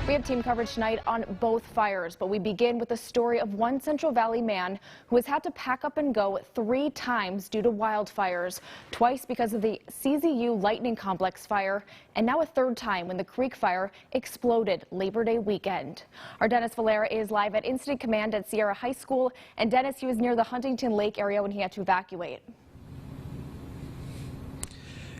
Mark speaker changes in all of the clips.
Speaker 1: We have team coverage tonight on both fires, but we begin with the story of one Central Valley man who has had to pack up and go 3 times due to wildfires, twice because of the CZU Lightning Complex fire, and now a 3rd time when the Creek Fire exploded Labor Day weekend. Our Dennis Valera is live at Incident Command at Sierra High School, and Dennis, he was near the Huntington Lake area when he had to evacuate.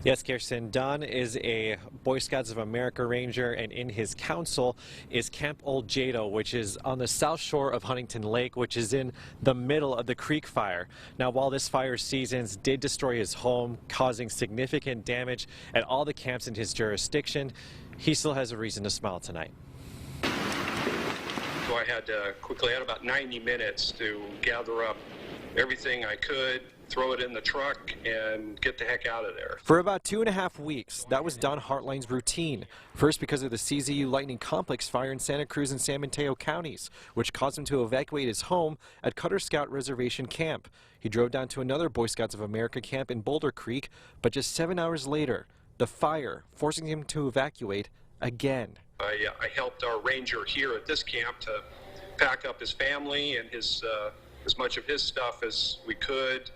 Speaker 2: Yes, Kirsten, Don is a Boy Scouts of America Ranger, and in his council is Camp Old Jado, which is on the south shore of Huntington Lake, which is in the middle of the Creek Fire. Now, while this fire seasons did destroy his home, causing significant damage at all the camps in his jurisdiction, he still has a reason to smile tonight.
Speaker 3: So I had about 90 minutes to gather up everything I could, throw it in the truck, and get the heck out of there.
Speaker 2: For about 2.5 weeks, that was Don Hartline's routine. First because of the CZU Lightning Complex fire in Santa Cruz and San Mateo counties, which caused him to evacuate his home at Cutter Scout Reservation Camp. He drove down to another Boy Scouts of America camp in Boulder Creek, but just 7 hours later, the fire forcing him to evacuate again.
Speaker 3: I helped our ranger here at this camp to pack up his family and his as much of his stuff as we could.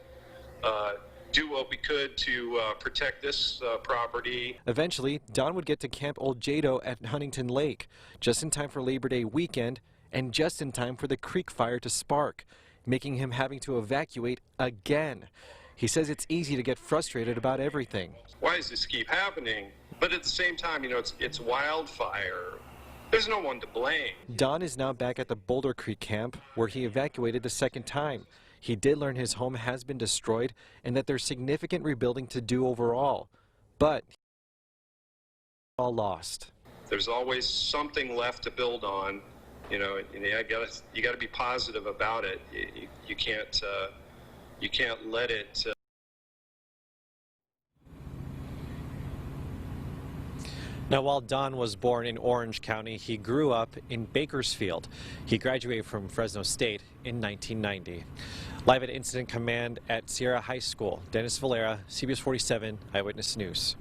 Speaker 3: Do what we could to protect this property.
Speaker 2: Eventually, Don would get to Camp Old Jado at Huntington Lake, just in time for Labor Day weekend and just in time for the Creek Fire to spark, making him having to evacuate again. He says it's easy to get frustrated about everything.
Speaker 3: Why does this keep happening? But at the same time, you know, it's wildfire. There's no one to blame.
Speaker 2: Don is now back at the Boulder Creek camp, where he evacuated the 2nd time. He did learn his home has been destroyed and that there's significant rebuilding to do overall. But all lost.
Speaker 3: There's always something left to build on. You know, you got to be positive about it. You can't let it.
Speaker 2: Now, while Don was born in Orange County, he grew up in Bakersfield. He graduated from Fresno State in 1990. Live at Incident Command at Sierra High School, Dennis Valera, CBS 47 Eyewitness News.